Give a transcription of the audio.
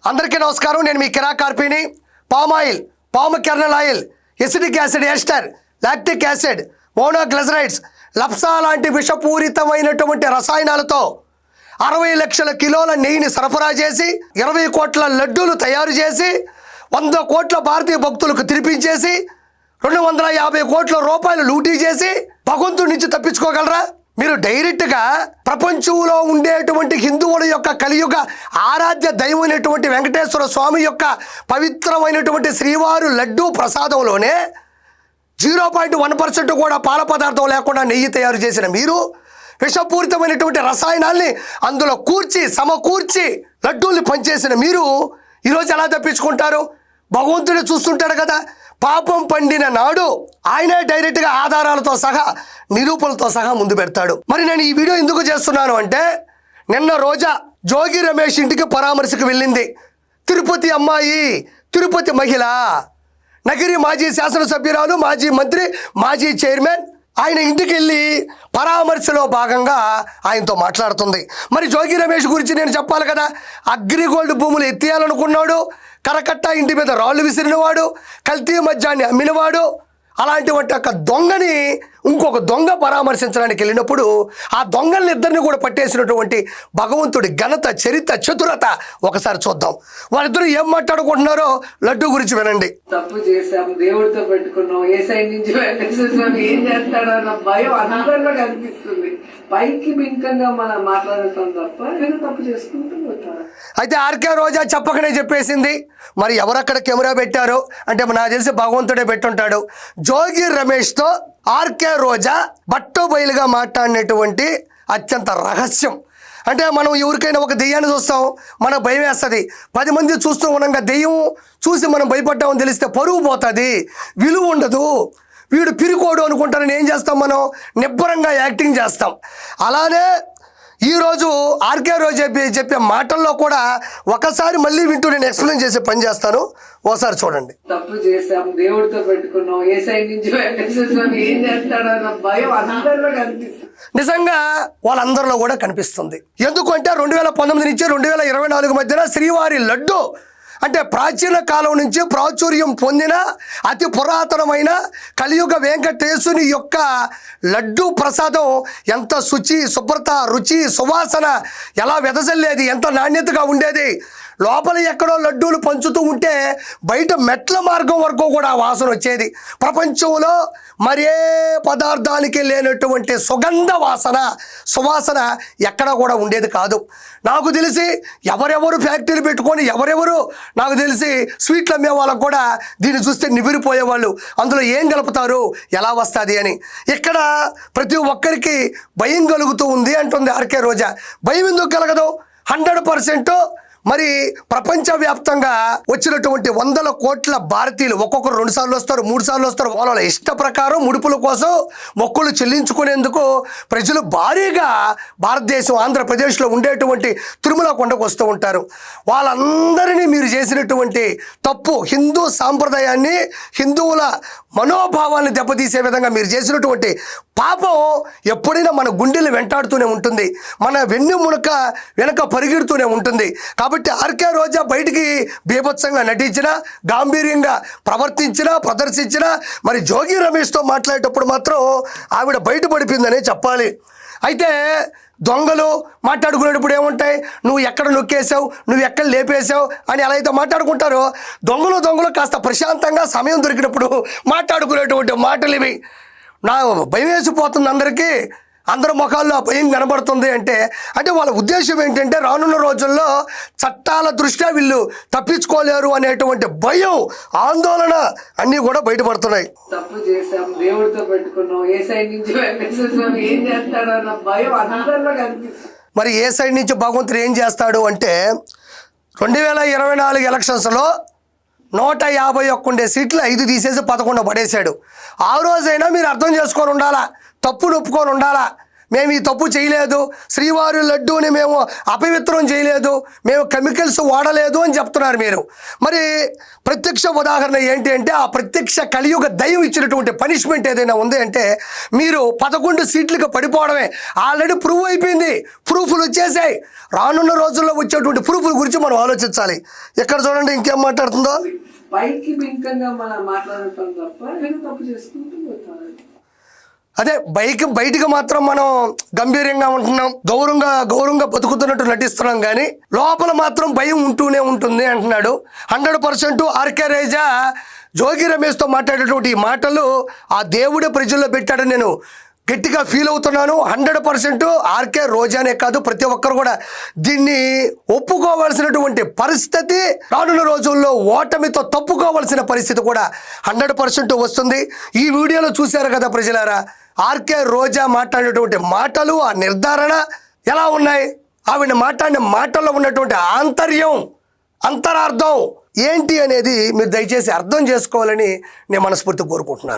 అందరికీ నమస్కారం. నేను మీ కిరా కార్పిని. Palm oil, palm kernel oil, acetic acid ester, lactic acid, monoglycerides, లప్సా లాంటి విషపూరితమైనటువంటి రసాయనాలతో 60 లక్షల కిలోల నెయ్యిని సరఫరా చేసి 20 కోట్ల లడ్డూలు తయారు చేసి 100 కోట్ల భారతీయ భక్తులకు తినిపించేసి 250 కోట్ల రూపాయలు లూటీ చేసి భగవంతుడి నుంచి తప్పించుకోగలరా? మీరు డైరెక్ట్గా ప్రపంచంలో ఉండేటువంటి హిందువుల యొక్క కలియుగ ఆరాధ్య దైవమైనటువంటి వెంకటేశ్వర స్వామి యొక్క పవిత్రమైనటువంటి శ్రీవారు లడ్డూ ప్రసాదంలోనే 0.1% కూడా పాల పదార్థం లేకుండా నెయ్యి తయారు చేసిన మీరు విషపూరితమైనటువంటి రసాయనాల్ని అందులో సమకూర్చి లడ్డూల్ని పనిచేసిన మీరు ఈరోజు ఎలా తప్పించుకుంటారు? భగవంతుడే చూస్తుంటాడు కదా. పాపం పండిన నాడు ఆయనే డైరెక్ట్గా ఆధారాలతో సహా నిరూపణలతో సహా ముందు పెడతాడు. మరి నేను ఈ వీడియో ఎందుకు చేస్తున్నాను అంటే, నిన్న రోజా జోగి రమేష్ ఇంటికి పరామర్శకు వెళ్ళింది. తిరుపతి అమ్మాయి, తిరుపతి మహిళ, నగిరి మాజీ శాసనసభ్యురాలు, మాజీ మంత్రి, మాజీ చైర్మన్ ఆయన ఇంటికి వెళ్ళి పరామర్శలో భాగంగా ఆయనతో మాట్లాడుతుంది. మరి జోగి రమేష్ గురించి నేను చెప్పాలి కదా. అగ్రిగోల్డ్ భూములు ఎత్తేయాలనుకున్నాడు, కరకట్ట ఇంటి మీద రాళ్ళు విసిరినవాడు, కల్తీ మద్యాన్ని అమ్మినవాడు. అలాంటి ఒక దొంగని ఇంకొక దొంగ పరామర్శించడానికి వెళ్ళినప్పుడు ఆ దొంగల్ని ఇద్దరిని కూడా పట్టేసినటువంటి భగవంతుడి ఘనత, చరిత్ర, చతురత ఒకసారి చూద్దాం. వాళ్ళిద్దరూ ఏం మాట్లాడుకుంటున్నారో లడ్డు గురించి వినండి. తప్పు చేశాం, దేవుడితో పెట్టుకున్నాం, ఏ సైడ్ నుంచి ఏం చేస్తాడో అన్న భయం అందరిలో కనిపిస్తుంది. పైకి బింకంగా మనం మాట్లాడతాం తప్ప నేను తప్పు చేసుకుంటూ పోతాను. అయితే ఆర్కే రోజా చెప్పకనే చెప్పేసింది. మరి ఎవరక్కడ కెమెరా పెట్టారో అంటే నాకు తెలిసి భగవంతుడే పెట్టుంటాడు. జోగి రమేష్తో ఆర్కే రోజా బట్టబయలుగా మాట్లాడినటువంటి అత్యంత రహస్యం. అంటే మనం ఎవరికైనా ఒక దెయ్యాన్ని చూస్తాం, మనకు భయం వేస్తుంది. 10 మంది చూస్తూ ఉండగా దెయ్యం చూసి మనం భయపడ్డామని తెలిస్తే పరువు పోతుంది, విలువ ఉండదు. వీడు పిరికోడు అనుకుంటారని ఏం చేస్తాం, మనం నిబ్బరంగా యాక్టింగ్ చేస్తాం. అలానే ఈరోజు ఆర్కే రోజు చెప్పే మాటల్లో కూడా ఒకసారి మళ్ళీ వింటూ నేను ఎక్స్ప్లెయిన్ చేసే పని చేస్తాను. ఓసారి చూడండి. తప్పు చేశాం, దేవుడితో పెట్టుకున్నాం, ఏ సైడ్ నుంచి ఏం చేస్తాడో అన్న భయం అందరిలో కనిపిస్తుంది. నిజంగా వాళ్ళందరిలో కూడా కనిపిస్తుంది. ఎందుకంటే 2019 నుంచి 2024 మధ్యన శ్రీవారి లడ్డు అంటే ప్రాచీన కాలం నుంచి ప్రాచుర్యం పొందిన అతి పురాతనమైన కలియుగ వెంకటేశుని యొక్క లడ్డు ప్రసాదం ఎంత శుచి, శుభ్రత, రుచి, సువాసన ఎలా వెదజల్లేది, ఎంత నాణ్యతగా ఉండేది. లోపల ఎక్కడో లడ్డూలు పంచుతూ ఉంటే బయట మెట్ల మార్గం వరకు కూడా వాసన వచ్చేది. ప్రపంచంలో మరే పదార్థానికి లేనటువంటి సుగంధ సువాసన ఎక్కడ కూడా ఉండేది కాదు. నాకు తెలిసి ఎవరెవరు ఫ్యాక్టరీలు పెట్టుకొని ఎవరెవరు నాకు తెలిసి స్వీట్లు అమ్మే వాళ్ళకు కూడా దీన్ని చూస్తే నివిరిపోయేవాళ్ళు. అందులో ఏం కలుపుతారు, ఎలా వస్తుంది అని. ఇక్కడ ప్రతి ఒక్కరికి భయం కలుగుతూ ఉంది అంటుంది ఆర్కే రోజా. భయం ఎందుకు కలగదు? 100% మరి ప్రపంచవ్యాప్తంగా వచ్చినటువంటి 100 కోట్ల భారతీయులు ఒక్కొక్కరు 2 సార్లు వస్తారు, 3 సార్లు వస్తారు. వాళ్ళ ఇష్ట ప్రకారం ముడుపుల కోసం మొక్కులు చెల్లించుకునేందుకు ప్రజలు భారీగా భారతదేశం ఆంధ్రప్రదేశ్లో ఉండేటువంటి తిరుమల కొండకు వస్తూ ఉంటారు. వాళ్ళందరినీ మీరు చేసినటువంటి తప్పు, హిందూ సాంప్రదాయాన్ని, హిందువుల మనోభావాన్ని దెబ్బతీసే విధంగా మీరు చేసినటువంటి పాపం ఎప్పుడైనా మన గుండెలు వెంటాడుతూనే ఉంటుంది, మన వెన్నుమునక వెనక పరిగెడుతూనే ఉంటుంది. కాబట్టి ఆర్కే రోజా బయటికి బీభత్సంగా నటించినా, గాంభీర్యంగా ప్రదర్శించినా మరి జోగి రమేష్తో మాట్లాడేటప్పుడు మాత్రం ఆవిడ బయటపడిపోయిందనే చెప్పాలి. అయితే దొంగలు మాట్లాడుకునేటప్పుడు ఏముంటాయి, నువ్వు ఎక్కడ నొక్కేసావు, నువ్వు ఎక్కడ లేపేశావు అని ఎలా అయితే మాట్లాడుకుంటారో, దొంగలు కాస్త ప్రశాంతంగా సమయం దొరికినప్పుడు మాట్లాడుకునేటువంటి మాటలు ఇవి. నా భయం వేసిపోతుంది అందరికీ, అందరి ముఖాల్లో భయం కనబడుతుంది. అంటే వాళ్ళ ఉద్దేశం ఏంటంటే రానున్న రోజుల్లో చట్టాల దృష్ట్యా వీళ్ళు తప్పించుకోలేరు అనేటువంటి భయం, ఆందోళన అన్నీ కూడా బయటపడుతున్నాయి. తప్పు చేశాం, దేవుడితో పెట్టుకున్నాం, ఏ సైడ్ నుంచి ఏం చేస్తాడో అన్న భయం అందరిలో కనిపిస్తుంది. మరి ఏ సైడ్ నుంచి భగవంతుడు ఏం చేస్తాడు అంటే 2024 ఎలక్షన్స్లో 151 ఉండే సీట్లు 5 తీసేసి 11 పడేశాడు. ఆ రోజైనా మీరు అర్థం చేసుకొని ఉండాలా, తప్పును ఒప్పుకొని ఉండాలా. మేము ఈ తప్పు చేయలేదు, శ్రీవారి లడ్డూని మేము అపవిత్రం చేయలేదు, మేము కెమికల్స్ వాడలేదు అని చెప్తున్నారు మీరు. మరి ప్రత్యక్ష ఉదాహరణ ఏంటి అంటే ఆ ప్రత్యక్ష కలియుగ దైవం ఇచ్చినటువంటి పనిష్మెంట్ ఏదైనా ఉంది అంటే మీరు 11 సీట్లకు పడిపోవడమే. ఆల్రెడీ ప్రూవ్ అయిపోయింది, ప్రూఫ్లు వచ్చేసాయి. రానున్న రోజుల్లో వచ్చేటువంటి ప్రూఫ్ల గురించి మనం ఆలోచించాలి. ఎక్కడ చూడండి ఇంకేం మాట్లాడుతుందో. పైకి బింకంగా మనం మాట్లాడటం తప్ప నేను తప్పు చేసుకుంటూ పోతాను. అదే బయటికి మాత్రం మనం గంభీరంగా ఉంటున్నాం, గౌరవంగా బతుకుతున్నట్టు నటిస్తున్నాం, కానీ లోపల మాత్రం భయం ఉంటూనే ఉంటుంది అంటున్నాడు. 100% ఆర్కే రేజా జోగి రమేష్తో మాట్లాడేటువంటి ఈ మాటలు ఆ దేవుడే ప్రజల్లో పెట్టాడని నేను గట్టిగా ఫీల్ అవుతున్నాను. 100% ఆర్కే రోజానే కాదు, ప్రతి ఒక్కరు కూడా దీన్ని ఒప్పుకోవాల్సినటువంటి పరిస్థితి రానున్న రోజుల్లో ఓటమితో తప్పుకోవాల్సిన పరిస్థితి కూడా 100% వస్తుంది. ఈ వీడియోలో చూశారు కదా ప్రజలారా, ఆర్కే రోజా మాట్లాడినటువంటి మాటలు, ఆ నిర్ధారణ ఎలా ఉన్నాయి, ఆవిడ మాట్లాడిన మాటల్లో ఉన్నటువంటి అంతరార్థం ఏంటి అనేది మీరు దయచేసి అర్థం చేసుకోవాలని నేను మనస్ఫూర్తి కోరుకుంటున్నాను.